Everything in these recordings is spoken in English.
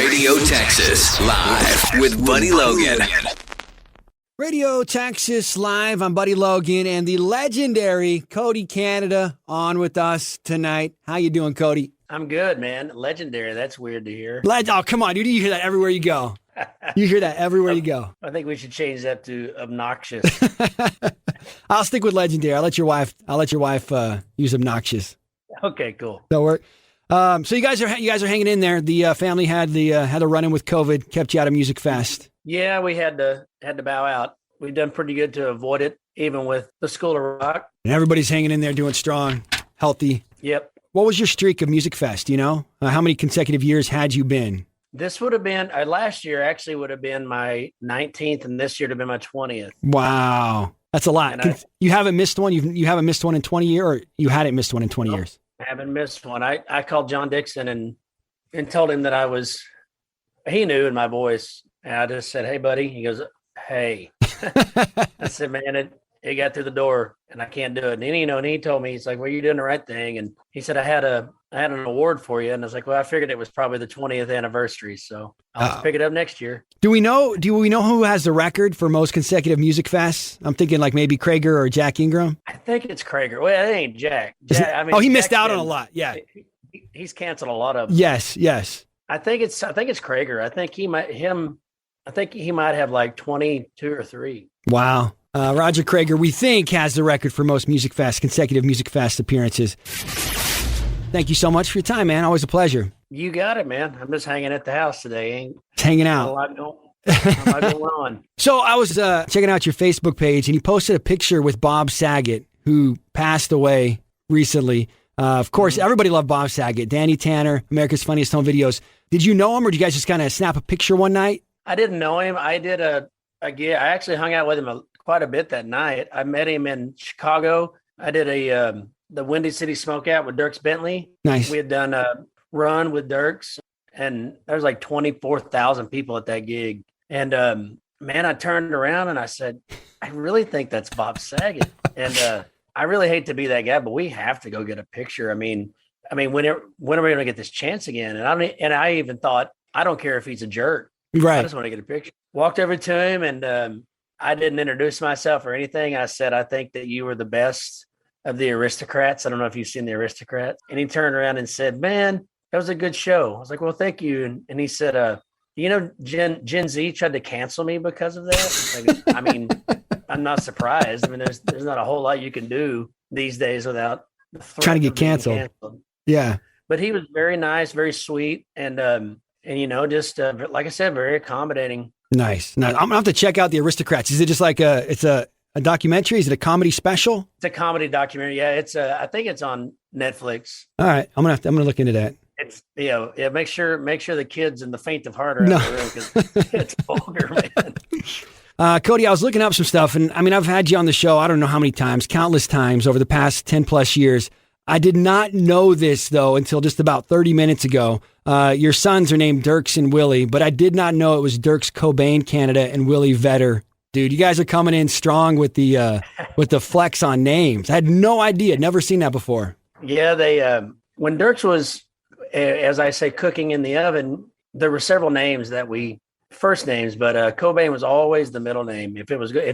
Radio Texas, live with Buddy Logan. Radio Texas Live. I'm Buddy Logan and the legendary Cody Canada on with us tonight. How you doing, Cody? I'm good, man. Legendary. That's weird to hear. Oh, come on, dude. You hear that everywhere you go. You hear that everywhere you go. I think we should change that to obnoxious. I'll stick with legendary. I'll let your wife use obnoxious. Okay, cool. That'll work. So you guys are hanging in there. The family had a run in with COVID, kept you out of Music Fest. Yeah, we had to bow out. We've done pretty good to avoid it, even with the School of Rock. And everybody's hanging in there, doing strong, healthy. Yep. What was your streak of Music Fest? You know, how many consecutive years had you been? This would have been last year. Actually, would have been my 19th, and this year would have been my 20th. Wow, that's a lot. You haven't missed one. You haven't missed one in 20 years, or you hadn't missed one in 20 years. I haven't missed one. I called John Dixon and told him that I was. He knew in my voice, and I just said, "Hey, buddy." He goes, "Hey." I said, "Man, it got through the door, and I can't do it." And and he told me, he's like, "Well, you're doing the right thing." And he said, I had an award for you. And I was like, "Well, I figured it was probably the 20th anniversary, so I'll just pick it up next year." Do we know who has the record for most consecutive Music Fests? I'm thinking like maybe Krager or Jack Ingram. I think it's Krager. Well, it ain't Jack. He missed out on a lot. Yeah. He's canceled a lot of them. Yes. I think it's Krager. I think he might have like 22 or 3. Wow. Roger Krager, we think, has the record for most consecutive Music Fest appearances. Thank you so much for your time, man. Always a pleasure. You got it, man. I'm just hanging at the house today. Hanging out. A lot going on. So I was checking out your Facebook page, and you posted a picture with Bob Saget, who passed away recently. Of course, everybody loved Bob Saget. Danny Tanner, America's Funniest Home Videos. Did you know him, or did you guys just kind of snap a picture one night? I didn't know him. I did a gig. I actually hung out with him quite a bit that night. I met him in Chicago. I did the Windy City Smokeout with Dierks Bentley. Nice. We had done a run with Dierks, and there was like 24,000 people at that gig. And man, I turned around and I said, "I really think that's Bob Saget." And I really hate to be that guy, but we have to go get a picture. I mean, when are we going to get this chance again? And I even thought, I don't care if he's a jerk. Right. I just want to get a picture. Walked over to him, and I didn't introduce myself or anything. I said, "I think that you were the best of the Aristocrats." I don't know if you've seen the Aristocrats. And he turned around and said, "Man, that was a good show." I was like, "Well, thank you." And he said, Gen Z tried to cancel me because of that. Like, I mean, I'm not surprised. I mean, there's not a whole lot you can do these days without trying to get canceled. Yeah. But he was very nice, very sweet. And just like I said, very accommodating. Nice. Now, I'm gonna have to check out the Aristocrats. Is it just like it's a documentary? Is it a comedy special? It's a comedy documentary. Yeah, I think it's on Netflix. All right, I'm gonna look into that. It's Make sure the kids in the faint of heart are out of the room, because it's vulgar, man. Cody, I was looking up some stuff, and I mean, I've had you on the show, I don't know how many times, countless times over the past 10 plus years. I did not know this, though, until just about 30 minutes ago. Your sons are named Dierks and Willie, but I did not know it was Dierks Cobain Canada and Willie Vedder. Dude, you guys are coming in strong with the flex on names. I had no idea. Never seen that before. Yeah, they when Dierks was, as I say, cooking in the oven, there were several names that first names, but Cobain was always the middle name if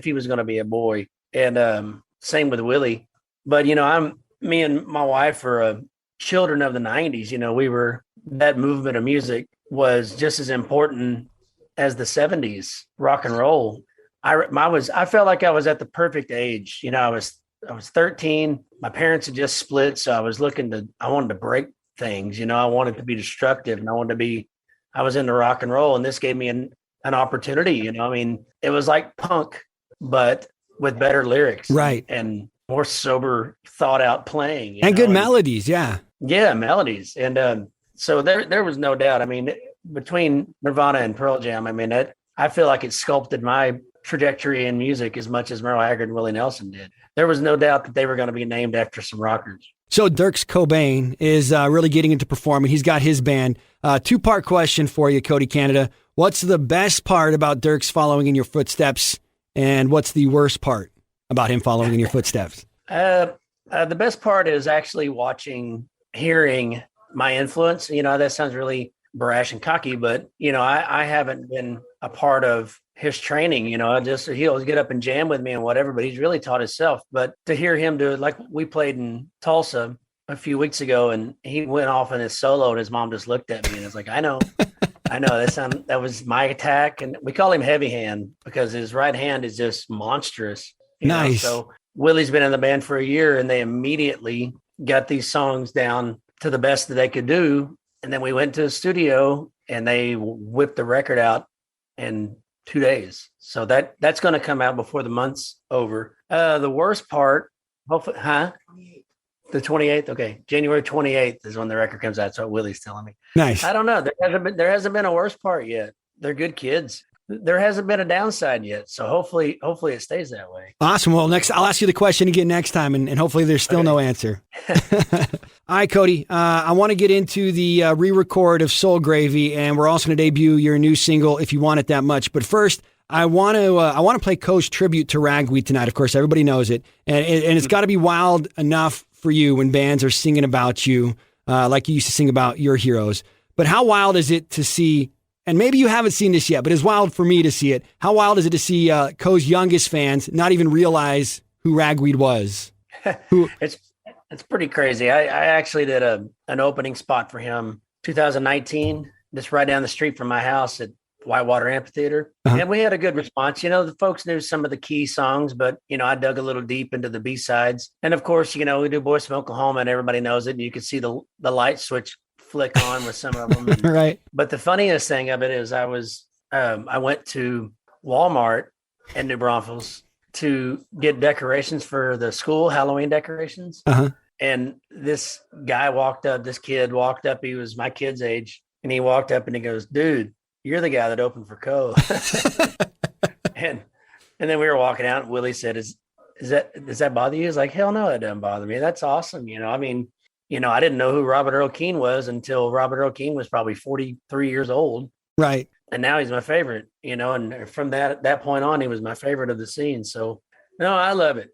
he was going to be a boy, and same with Willie. But me and my wife are children of the 90s. That movement of music was just as important as the 70s rock and roll. I felt like I was at the perfect age. I was 13. My parents had just split, so I wanted to break things. I wanted to be destructive, and I was into rock and roll, and this gave me an opportunity. It was like punk, but with better lyrics, right, and more sober, thought out playing, and good melodies. Yeah, melodies, and so there was no doubt. Between Nirvana and Pearl Jam, I feel like it sculpted my trajectory in music as much as Merle Haggard and Willie Nelson did. There was no doubt that they were going to be named after some rockers. So Dierks Cobain is really getting into performing. He's got his band. Two-part question for you, Cody Canada. What's the best part about Dierks following in your footsteps, and what's the worst part about him following in your footsteps? The best part is actually hearing my influence. That sounds really brash and cocky, but I haven't been a part of his training. He'll get up and jam with me and whatever, but he's really taught himself. But to hear him do it, like we played in Tulsa a few weeks ago, and he went off in his solo, and his mom just looked at me and was like, I know. That was my attack. And we call him heavy hand because his right hand is just monstrous. Nice. So Willie's been in the band for a year, and they immediately got these songs down to the best that they could do. And then we went to the studio and they whipped the record out in 2 days. So that's going to come out before the month's over. The worst part, hopefully, the 28th. Okay. January 28th is when the record comes out. That's what Willie's telling me. Nice. I don't know. There hasn't been a worst part yet. They're good kids. There hasn't been a downside yet. So hopefully it stays that way. Awesome. Well, I'll ask you the question again next time, and hopefully there's still no answer. All right, Cody, I want to get into the re-record of Soul Gravy, and we're also going to debut your new single, If You Want It That Much. But first, I want to play Co's tribute to Ragweed tonight. Of course, everybody knows it, and it's got to be wild enough for you when bands are singing about you, like you used to sing about your heroes. But how wild is it to see? And maybe you haven't seen this yet, but it's wild for me to see it. How wild is it to see Co's youngest fans not even realize who Ragweed was? It's pretty crazy. I actually did an opening spot for him 2019, just right down the street from my house at Whitewater Amphitheater. Uh-huh. And we had a good response. The folks knew some of the key songs, but, I dug a little deep into the B-sides. And of course, we do Boys from Oklahoma and everybody knows it. And you can see the light switch flick on with some of them. Right. But the funniest thing of it is I went to Walmart in New Braunfels to get decorations for the school, Halloween decorations. Uh-huh. And this kid walked up, he was my kid's age, and he walked up and he goes, "Dude, you're the guy that opened for Co." and then we were walking out and Willie said, does that bother you? He's like, "Hell no, it doesn't bother me. That's awesome." I didn't know who Robert Earl Keen was until Robert Earl Keen was probably 43 years old. Right. And now he's my favorite, and from that point on, he was my favorite of the scene. So, no, I love it.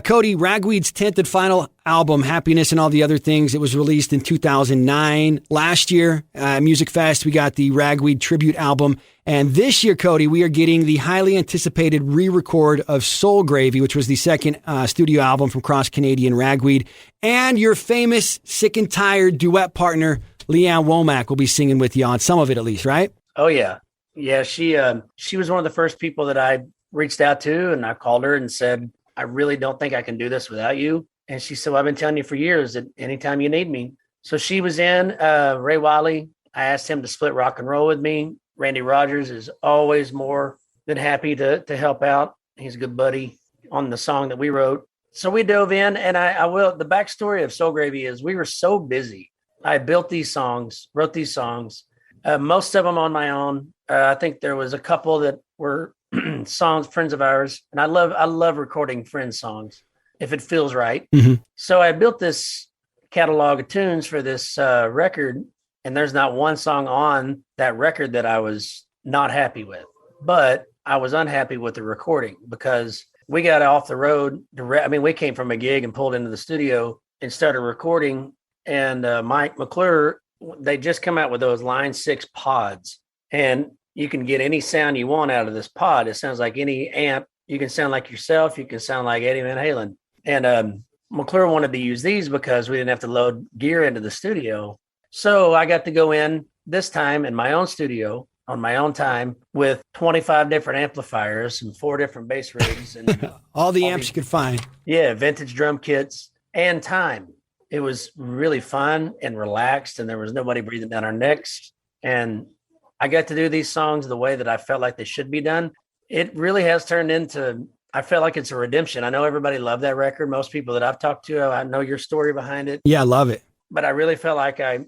Cody, Ragweed's 10th and final album, Happiness and All the Other Things, it was released in 2009. Last year, Music Fest, we got the Ragweed tribute album. And this year, Cody, we are getting the highly anticipated re-record of Soul Gravy, which was the second studio album from Canadian Ragweed. And your famous Sick and Tired duet partner, Lee Ann Womack, will be singing with you on some of it at least, right? Oh, yeah. Yeah, she was one of the first people that I reached out to, and I called her and said, "I really don't think I can do this without you." And she said, "Well, I've been telling you for years that anytime you need me." So she was in. Ray Wiley, I asked him to split rock and roll with me. Randy Rogers is always more than happy to help out. He's a good buddy on the song that we wrote. So we dove in, and the backstory of Soul Gravy is we were so busy. I built these songs, wrote these songs, most of them on my own. I think there was a couple that were songs, friends of ours. And I love recording friends' songs if it feels right. Mm-hmm. So I built this catalog of tunes for this record, and there's not one song on that record that I was not happy with. But I was unhappy with the recording because we got off the road. We came from a gig and pulled into the studio and started recording. And Mike McClure, they just come out with those Line 6 pods. And you can get any sound you want out of this pod. It sounds like any amp. You can sound like yourself. You can sound like Eddie Van Halen. And McClure wanted to use these because we didn't have to load gear into the studio. So I got to go in this time in my own studio on my own time with 25 different amplifiers and 4 different bass rigs. And all the amps you could find. Yeah, vintage drum kits and time. It was really fun and relaxed, and there was nobody breathing down our necks. And I got to do these songs the way that I felt like they should be done. It really has turned into, I felt like it's a redemption. I know everybody loved that record. Most people that I've talked to, I know your story behind it. Yeah, I love it. But I really felt like I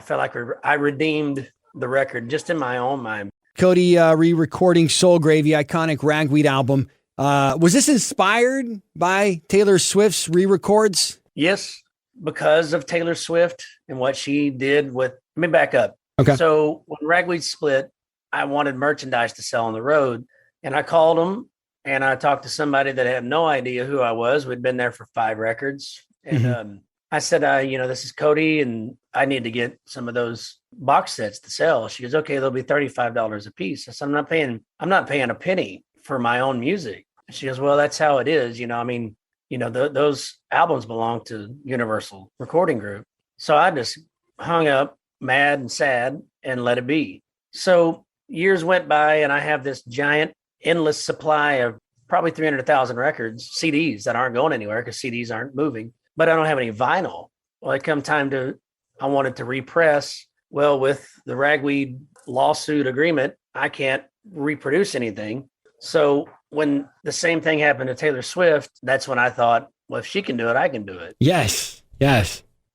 felt like I redeemed the record just in my own mind. Cody, re-recording Soul Gravy, iconic Ragweed album. Was this inspired by Taylor Swift's re-records? Yes, because of Taylor Swift and what she did with, let me back up. Okay. So when Ragweed split, I wanted merchandise to sell on the road, and I called them and I talked to somebody that had no idea who I was. We'd been there for 5 records. And I said, this is Cody, and I need to get some of those box sets to sell. She goes, okay, they'll be $35 a piece. I said, I'm not paying a penny for my own music. She goes, well, that's how it is. Those albums belong to Universal Recording Group. So I just hung up mad and sad and let it be. So years went by and I have this giant endless supply of probably 300,000 records, CDs that aren't going anywhere because CDs aren't moving, but I don't have any vinyl. Well, it come time I wanted to repress. Well, with the Ragweed lawsuit agreement, I can't reproduce anything. So when the same thing happened to Taylor Swift, that's when I thought, well, if she can do it, I can do it. Yes.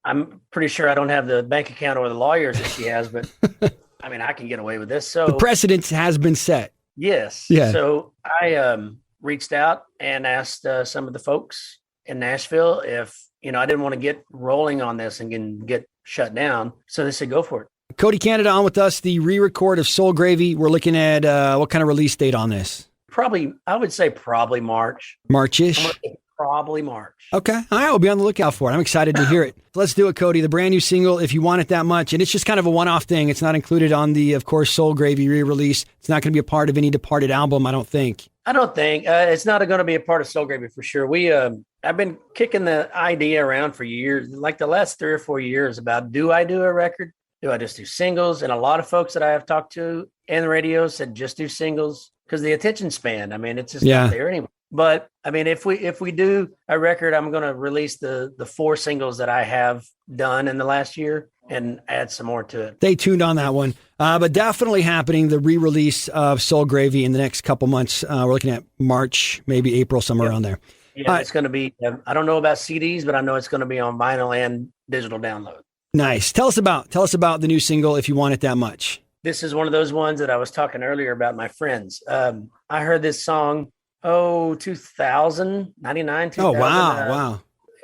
I'm pretty sure I don't have the bank account or the lawyers that she has, but I mean, I can get away with this. So the precedent has been set. Yes. Yeah. So I reached out and asked some of the folks in Nashville if, I didn't want to get rolling on this and get shut down. So they said, go for it. Cody Canada on with us, the re-record of Soul Gravy. We're looking at what kind of release date on this? I would say probably March. March-ish? Probably March. Okay. All right. We'll be on the lookout for it. I'm excited to hear it. Let's do it, Cody. The brand new single, If You Want It That Much. And it's just kind of a one-off thing. It's not included on the, of course, Soul Gravy re-release. It's not going to be a part of any Departed album, I don't think. It's not going to be a part of Soul Gravy for sure. I've been kicking the idea around for years, like the last 3 or 4 years, about do I do a record? Do I just do singles? And a lot of folks that I have talked to in the radio said just do singles because the attention span, it's just not there anymore. But if we do a record, I'm going to release the 4 singles that I have done in the last year and add some more to it. Stay tuned on that one. But definitely happening, the re-release of Soul Gravy in the next couple months. We're looking at March, maybe April, somewhere around there. Yeah, it's going to be, I don't know about CDs, but I know it's going to be on vinyl and digital download. Nice. Tell us about the new single, If You Want It That Much. This is one of those ones that I was talking earlier about my friends. I heard this song, 2000, 99, 2000. Oh, wow.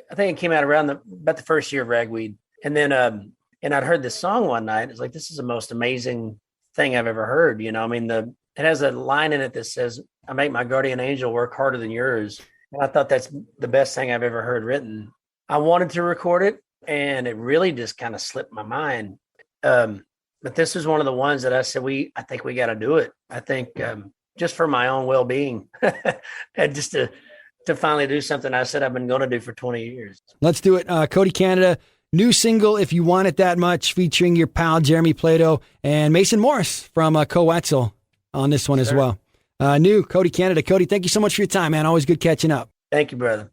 I think it came out around about the first year of Ragweed. And then, and I'd heard this song one night. It's like, this is the most amazing thing I've ever heard. It has a line in it that says, I make my guardian angel work harder than yours. And I thought that's the best thing I've ever heard written. I wanted to record it and it really just kind of slipped my mind. But this is one of the ones that I said, I think we got to do it. I think, just for my own well-being and just to finally do something I said I've been going to do for 20 years. Let's do it. Cody Canada, new single, If You Want It That Much, featuring your pal, Jeremy Plato, and Mason Morris from Coetzel on this one as well. New Cody Canada. Cody, thank you so much for your time, man. Always good catching up. Thank you, brother.